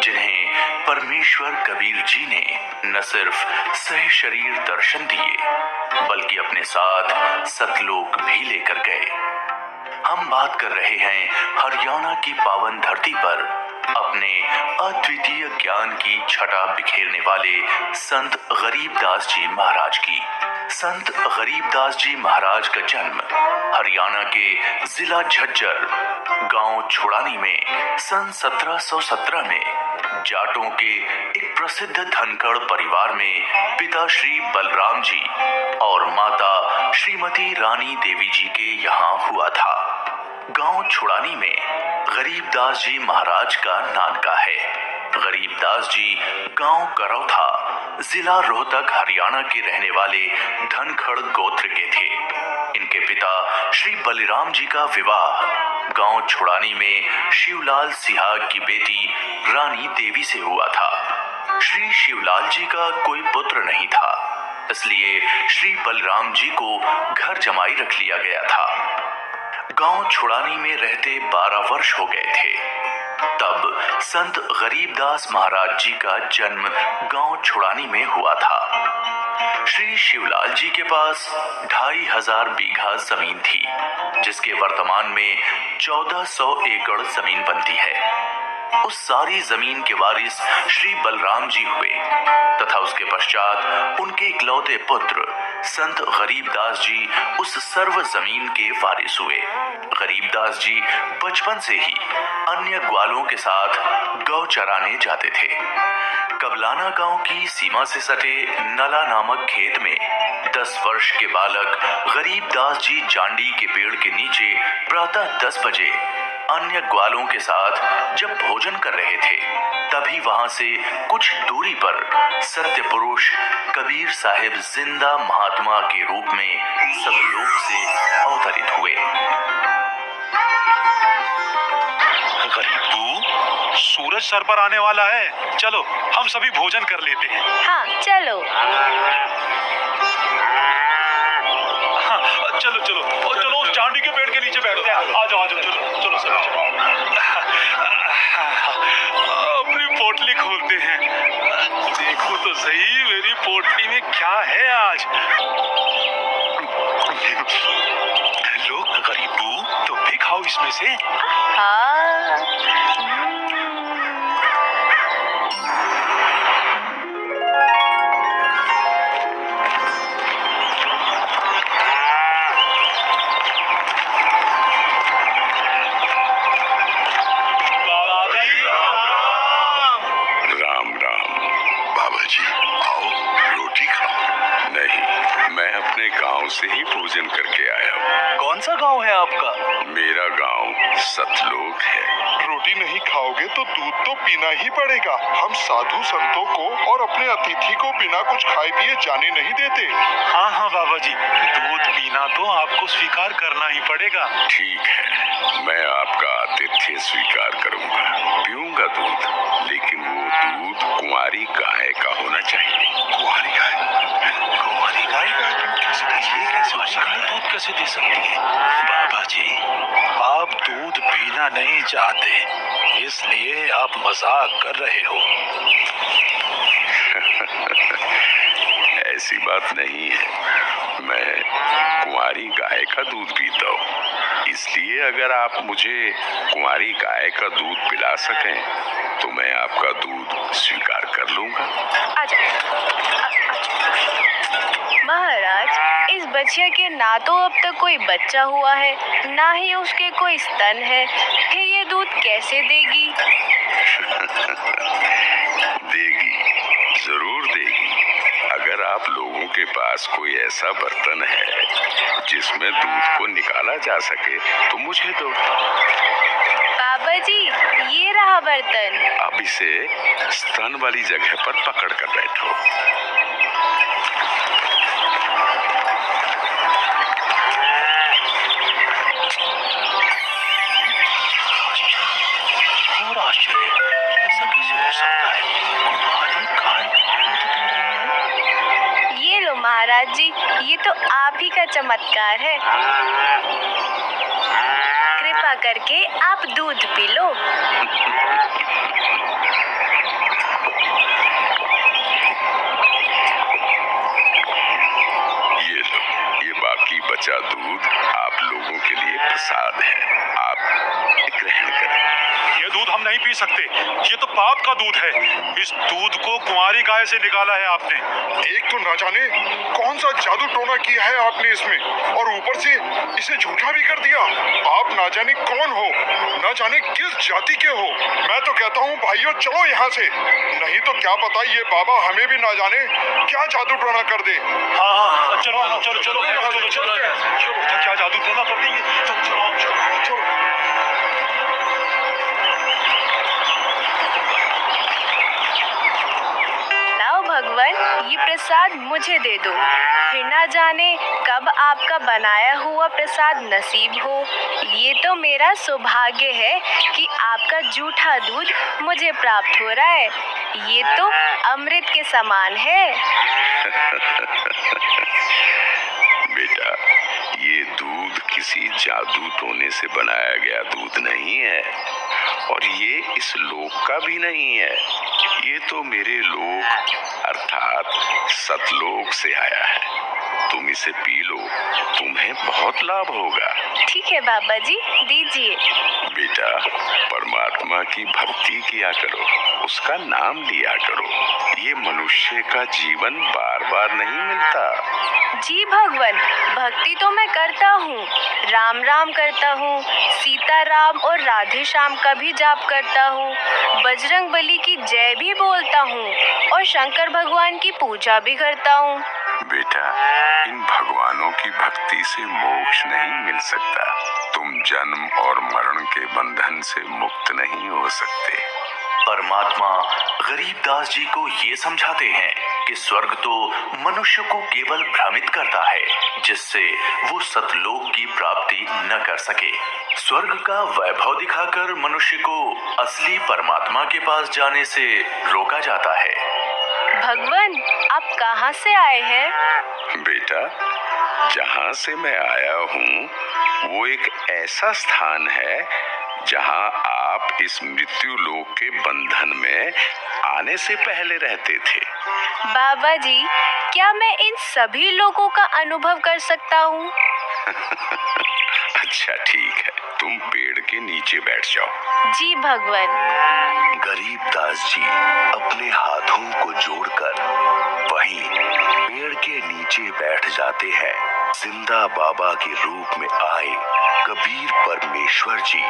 जिन्हें परमेश्वर कबीर जी ने न सिर्फ सह शरीर दर्शन दिए बल्कि अपने साथ सतलोक भी लेकर गए। हम बात कर रहे हैं हरियाणा की पावन धरती पर अपने अद्वितीय ज्ञान की छटा बिखेरने वाले संत गरीबदास जी महाराज की। संत गरीबदास जी महाराज का जन्म हरियाणा के जिला झज्जर गांव छुड़ानी में सन 1717 में जाटों के एक प्रसिद्ध धनखड़ परिवार में पिता श्री बलराम जी और माता श्रीमती रानी देवी जी के यहाँ हुआ था। गांव छुड़ानी में गरीबदास जी महाराज का नानका है। गरीबदास जी गांव करौथा जिला रोहतक हरियाणा के रहने वाले धनखड़ गोत्र के थे। इनके पिता श्री बलराम जी का विवाह गांव छुड़ानी में शिवलाल सिहाग की बेटी रानी देवी से हुआ था। श्री शिवलाल जी का कोई पुत्र नहीं था, इसलिए श्री बलराम जी को घर जमाई रख लिया गया था। गांव छुड़ानी में रहते 12 वर्ष हो गए थे, तब संत गरीबदास महाराज जी का जन्म गांव छुड़ानी में हुआ था। श्री शिवलाल जी के पास 2500 बीघा जमीन थी, जिसके वर्तमान में 1400 एकड़ जमीन बनती है। उस सारी जमीन के वारिस श्री बलराम जी हुए तथा उसके पश्चात उनके इकलौते पुत्र संत गरीबदास जी उस सर्व जमीन के वारिस हुए। गरीबदास जी बचपन से ही अन्य ग्वालों के साथ गौ चराने जाते थे। कबलाना गांव की सीमा से सटे नला नामक खेत में 10 वर्ष के बालक गरीबदास जी जांडी के पेड़ के नीचे प्रातः 10 बजे अन्य ग्वालों के साथ जब भोजन कर रहे थे, तभी वहां से कुछ दूरी पर सत्य पुरुष कबीर साहिब जिंदा महात्मा के रूप में सतलोक से अवतरित हुए। गरीबू, सूरज सर पर आने वाला है, चलो हम सभी भोजन कर लेते हैं। हाँ चलो। हाँ, चलो चलो चलो उस जांडी के पेड़ के नीचे बैठते हैं। आ जाओ चलो चलो चलो। अपनी पोटली खोलते हैं, देखो तो सही मेरी पोटली में क्या है आज। लो गरीबू, तुम भी खाओ इसमें से। हाँ। से ही भोजन करके आया हूँ। कौन सा गांव है आपका? मेरा गांव सतलोक है। रोटी नहीं खाओगे तो दूध तो पीना ही पड़ेगा। हम साधु संतों को और अपने अतिथि को बिना कुछ खाए पिए जाने नहीं देते। हाँ हाँ बाबा जी, दूध पीना तो आपको स्वीकार करना ही पड़ेगा। ठीक है, मैं आपका आतिथ्य स्वीकार करूंगा, पीऊंगा दूध, लेकिन वो दूध कुंवारी गाय का होना चाहिए। कुंवारी गाय? कुंवारी गाय दूध कैसे दे सकती है? बाबा जी, आप दूध पीना नहीं चाहते, इसलिए आप मजाक कर रहे हो। ऐसी बात नहीं है, मैं कुंवारी गाय का दूध पीता हूँ, इसलिए अगर आप मुझे कुंवारी गाय का दूध पिला सकें तो मैं आपका दूध स्वीकार कर लूंगा। महाराज, इस बच्चिया के ना तो अब तक कोई बच्चा हुआ है, ना ही उसके कोई स्तन है, फिर ये दूध कैसे देगी? देगी, जरूर देगी। अगर आप लोगों के पास कोई ऐसा बर्तन है जिसमें दूध को निकाला जा सके तो मुझे दो। बाबा जी, ये रहा बर्तन। अब इसे स्तन वाली जगह पर पकड़ कर बैठो। ये लो महाराज जी, ये तो आप ही का चमत्कार है। कृपा करके आप दूध पी लो। पी सकते, ये तो पाप का दूध है। इस दूध को कुंवारी गाय से निकाला है आपने। एक तो ना जाने कौन सा जादू टोना किया है आपने इसमें, और ऊपर से इसे झूठा भी कर दिया। आप ना जाने कौन हो, ना जाने किस जाति के हो। मैं तो कहता हूँ भाइयों, चलो यहाँ से, नहीं तो क्या पता ये बाबा हमें भी ना जाने क्या जादू टोना कर दे। हाँ, चलो चलो चलो चलो चलो, क्या जादू टोना कर देंगे। चलो चलो चलो चलो। लाओ भगवान, ये प्रसाद मुझे दे दो, फिर ना जाने कब आपका बनाया हुआ प्रसाद नसीब हो। ये तो मेरा सौभाग्य है कि आपका जूठा दूध मुझे प्राप्त हो रहा है। ये तो अमृत के समान है। बेटा, ये दूध किसी जादू टोने से बनाया गया दूध नहीं है, और ये इस लोक का भी नहीं है। ये तो मेरे लोक अर्थात सतलोक से आया है। तुम इसे पी लो, तुम्हें बहुत लाभ होगा। ठीक है बाबा जी, दीजिए। बेटा, परमात्मा की भक्ति किया करो, उसका नाम लिया करो। ये मनुष्य का जीवन बार बार नहीं मिलता। जी भगवान, भक्ति तो मैं करता हूँ, राम राम करता हूँ, सीता राम और राधे श्याम का भी जाप करता हूँ, बजरंग बली की जय भी बोलता हूँ और शंकर भगवान की पूजा भी करता हूँ। बेटा, इन भगवानों की भक्ति से मोक्ष नहीं मिल सकता। तुम जन्म और मरण के बंधन से मुक्त नहीं हो सकते। परमात्मा गरीबदास जी को ये समझाते हैं कि स्वर्ग तो मनुष्य को केवल भ्रमित करता है, जिससे वो सतलोक की प्राप्ति न कर सके। स्वर्ग का वैभव दिखाकर मनुष्य को असली परमात्मा के पास जाने से रोका जाता है। भगवान, आप कहाँ से आए हैं? बेटा, जहाँ से मैं आया हूँ वो एक ऐसा स्थान है जहाँ आप इस मृत्यु लोक के बंधन में आने से पहले रहते थे। बाबा जी, क्या मैं इन सभी लोगों का अनुभव कर सकता हूँ? अच्छा ठीक है, तुम पेड़ के नीचे बैठ जाओ। जी भगवान। गरीबदास जी अपने हाथों को जोड़कर वहीं पेड़ के नीचे बैठ जाते हैं। जिंदा बाबा के रूप में आए कबीर परमेश्वर जी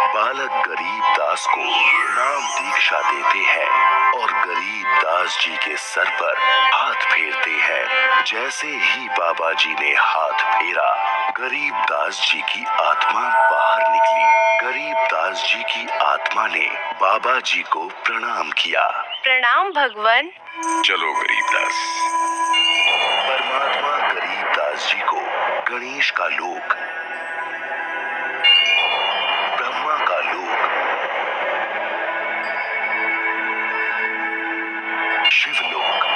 बालक गरीबदास को नाम दीक्षा देते हैं और गरीबदास जी के सर पर हाथ फेरते हैं। जैसे ही बाबा जी ने हाथ फेरा, गरीबदास जी की आत्मा बाहर निकली। गरीबदास जी की आत्मा ने बाबा जी को प्रणाम किया। प्रणाम भगवान। चलो गरीबदास। परमात्मा गरीबदास जी को गणेश का लोक, ब्रह्मा का लोक, शिवलोक,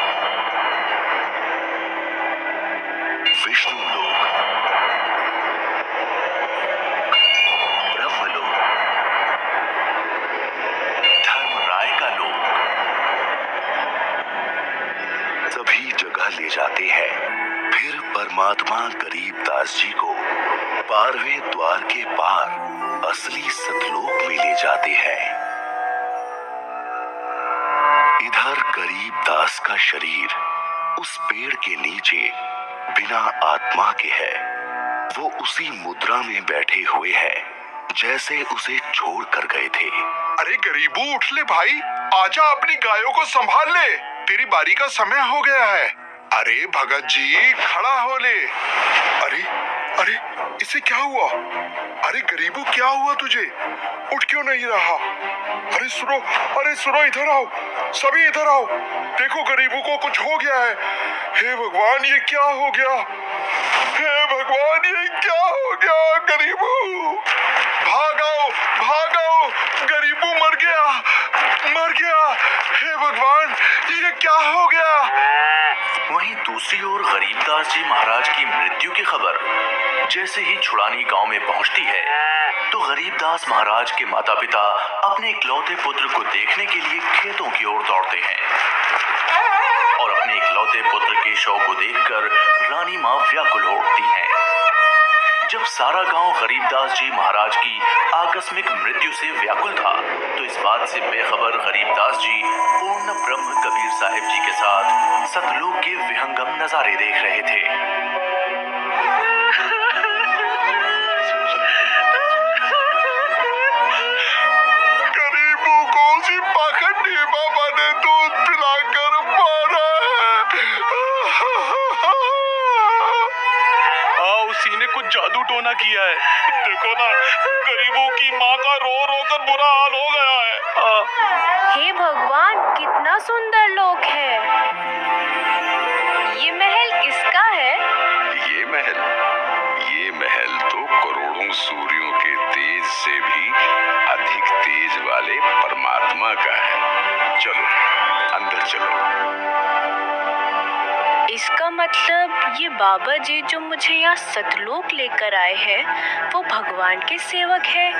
विष्णु लोक, ब्रह्मलोक, धर्मराय का लोक, सभी जगह ले जाते हैं। फिर परमात्मा गरीबदास जी को 12वें द्वार के पार असली सतलोक में ले जाते हैं। इधर गरीबदास का शरीर उस पेड़ के नीचे बिना आत्मा के है। वो उसी मुद्रा में बैठे हुए हैं जैसे उसे छोड़ कर गए थे। अरे गरीबू, उठ ले भाई, आजा, अपनी गायों को संभाल ले, तेरी बारी का समय हो गया है। अरे भगत जी, खड़ा हो ले। अरे अरे, इसे क्या हुआ? अरे गरीबू, क्या हुआ तुझे? उठ क्यों नहीं रहा? अरे सुनो, इधर आओ, सभी इधर आओ। देखो गरीबू को कुछ हो गया है। हे भगवान, ये क्या हो गया? हे भगवान, ये क्या हो गया? गरीबू, भागो भागो, गरीबू मर गया, मर गया। हे भगवान, ये क्या हो गया? वहीं दूसरी ओर गरीबदास जी महाराज की मृत्यु की खबर जैसे ही छुड़ानी गांव में पहुंचती है, तो गरीबदास महाराज के माता पिता अपने इकलौते पुत्र को देखने के लिए खेतों की ओर दौड़ते हैं और अपने इकलौते पुत्र के शव को देखकर रानी मां व्याकुल हो उठती हैं। जब सारा गांव गरीबदास जी महाराज की आकस्मिक मृत्यु से व्याकुल था, तो इस बात से बेखबर गरीबदास जी पूर्ण ब्रह्म कबीर साहिब जी के साथ सतलुज के विहंगम नजारे देख रहे थे। गरीबों को उसी पाखंडी बाबा ने दूध पिलाकर मारा हाँ, उसी ने कुछ जादू टोना किया है। देखो ना, गरीबों की माँ का रो रो कर बुरा हाल हो गया है। हे भगवान, कितना सुंदर लोक है। ये महल किसका है? ये महल तो करोड़ों सूर्यों के तेज से भी अधिक तेज वाले परमात्मा का है। चलो अंदर चलो। इसका मतलब ये बाबा जी जो मुझे यहाँ सतलोक लेकर आए हैं वो भगवान के सेवक है।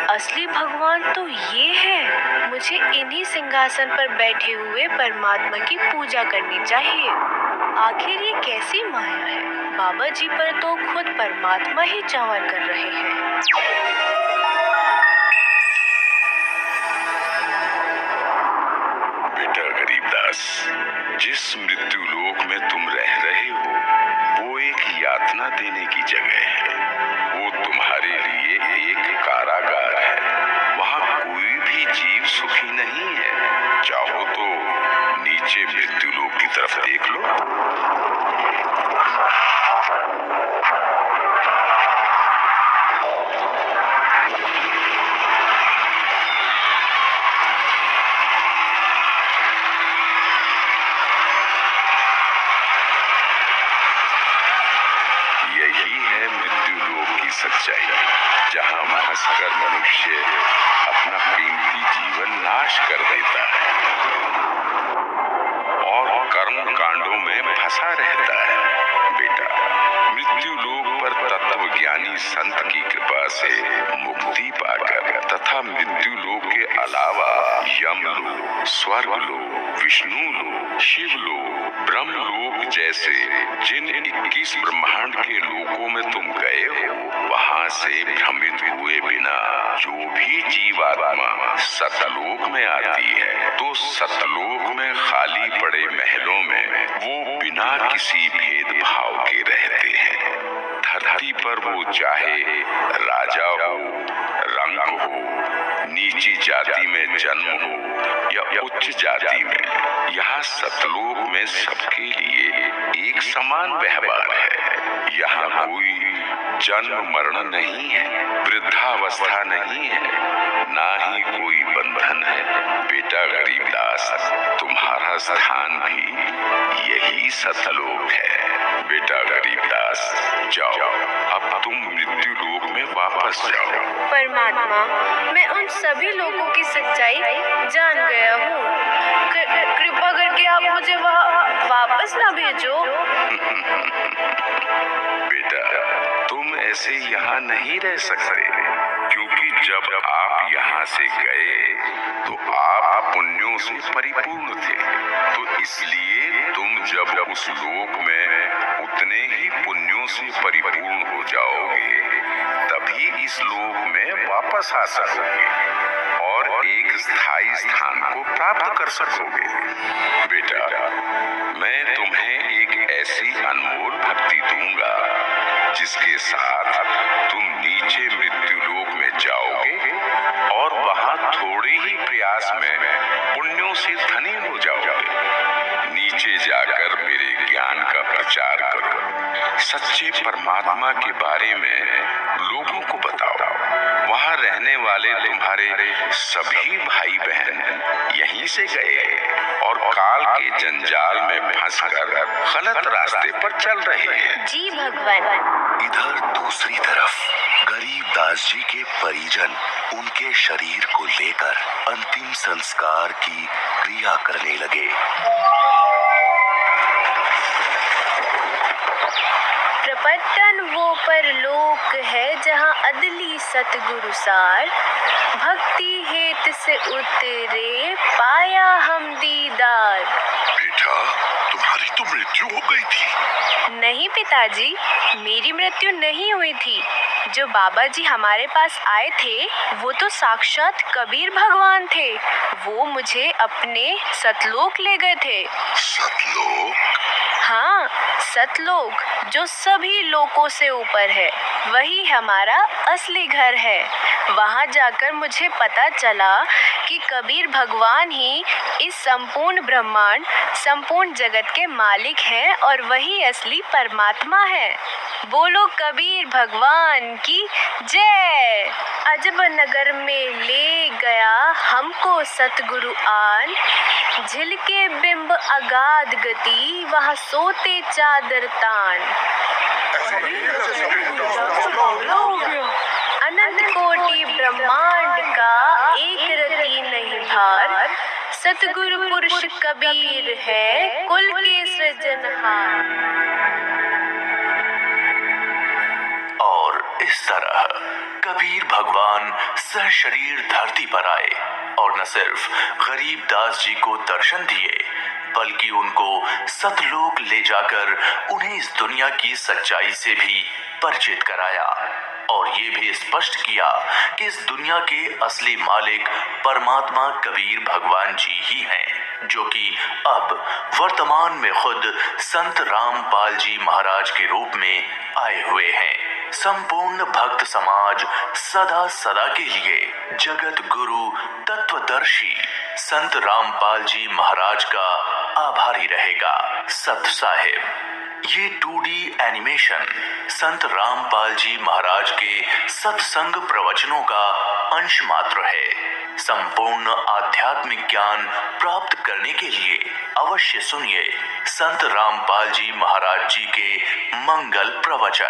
असली भगवान तो ये है। मुझे इन्हीं सिंहासन पर बैठे हुए परमात्मा की पूजा करनी चाहिए। आखिर ये कैसी माया है? बाबा जी पर तो खुद परमात्मा ही चावर कर रहे हैं। बेटा गरीबदास, जिस मृत्यु लोक में तुम रह रहे हो वो एक यातना देने की जगह है। वो तुम्हारे लिए एक कारागार है। वहाँ कोई भी जीव सुखी नहीं है। चाहो तो नीचे मृत्यु लोक की तरफ देख लो। यही है मृत्यु लोक की सच्चाई, जहाँ हंसकर मनुष्य अपना कीमती जीवन नाश कर देता है और कर्म कांडों में फंसा रहता है। बेटा, मृत्यु लोक पर तत्वज्ञानी संत की कृपा से मुक्ति पाकर तथा मृत्यु लोक के अलावा यमलोक, स्वर्ग लोक, विष्णु लोक, शिव लोक, ब्रह्म लोक जैसे जिन 21 ब्रह्मांड के लोकों में तुम गए हो, वहां से भ्रमित हुए बिना जो भी जीवात्मा सतलोक में आती है तो सतलोक में खाली पड़े महलों में वो बिना किसी भेदभाव के रहते हैं। धरती पर वो चाहे राजा हो, रंग हो, नीची जाति में जन्म हो या उच्च जाति में, यहाँ सतलोक में सबके लिए एक समान व्यवहार है। यहाँ कोई जन्म मरण नहीं है, वृद्धावस्था नहीं है, ना ही कोई बंधन है। बेटा गरीबदास, तुम्हारा स्थान भी यही सतलोक है। बेटा गरीबदास, जाओ, अब तुम मृत्यु लोक में वापस जाओ। परमात्मा, मैं उन सभी लोगों की सच्चाई जान गया हूँ। कृपा करके आप मुझे वहाँ वापस ना भेजो। बेटा, तुम ऐसे यहाँ नहीं रह सकते, क्योंकि जब आप यहाँ से गए तो आप पुण्यों से परिपूर्ण थे। तो इसलिए तुम जब उस लोक में उतने ही पुण्यों से परिपूर्ण हो जाओगे तभी इस लोक में वापस आ सकोगे और एक स्थायी स्थान को प्राप्त कर सकोगे। बेटा, मैं तुम्हें एक ऐसी अनमोल भक्ति दूंगा जिसके साथ तुम नीचे मृत्यु लोक में जाओगे और वहां थोड़े ही प्रयास में पुण्यों से धनी हो जाओगे। नीचे जाकर मेरे ज्ञान का प्रचार करो, सच्चे परमात्मा के बारे में लोगों को बताओ। वहां रहने वाले तुम्हारे सभी भाई बहन यहीं से गए और काल के जंजाल में फंसकर गलत रास्ते पर चल रहे हैं। जी भगवान। इधर दूसरी तरफ गरीबदास जी के परिजन उनके शरीर को लेकर अंतिम संस्कार की क्रिया करने लगे। प्रपट्टन वो परलोक है जहाँ अदली सतगुरु सार, भक्ति हेत से उतरे पाया हम दीदार। बेटा, तुम्हारी तो मृत्यु हो गई थी। नहीं पिताजी, मेरी मृत्यु नहीं हुई थी। जो बाबा जी हमारे पास आए थे वो तो साक्षात कबीर भगवान थे। वो मुझे अपने सतलोक ले गए थे। सतलोक? हाँ, सतलोक जो सभी लोकों से ऊपर है, वही हमारा असली घर है। वहाँ जाकर मुझे पता चला कि कबीर भगवान ही इस संपूर्ण ब्रह्मांड, संपूर्ण जगत के मालिक हैं और वही असली परमात्मा है। बोलो कबीर भगवान की जय। अजब नगर में ले गया हमको सतगुरु आन, झिलके बिंब अगाध गति, वहाँ सोते चादर तान। अनंत कोटि ब्रह्मांड का एक रति नहीं भार, सतगुरु पुरुष कबीर है कुल के सृजनहार। और इस तरह कबीर भगवान सशरीर धरती पर आए और न सिर्फ गरीब दास जी को दर्शन दिए, बल्कि उनको सतलोक ले जाकर उन्हें इस दुनिया की सच्चाई से भी परिचित कराया और ये भी स्पष्ट किया कि इस दुनिया के असली मालिक परमात्मा कबीर भगवान जी ही हैं, जो कि अब वर्तमान में खुद संत रामपाल जी महाराज के रूप में आए हुए हैं। संपूर्ण भक्त समाज सदा सदा के लिए जगत गुरु तत्वदर्शी संत रामपाल जी महाराज का आभारी रहेगा। सत साहिब, ये 2D एनिमेशन संत रामपाल जी महाराज के सत्संग प्रवचनों का अंश मात्र है। संपूर्ण आध्यात्मिक ज्ञान प्राप्त करने के लिए अवश्य सुनिए संत रामपाल जी महाराज जी के मंगल प्रवचन।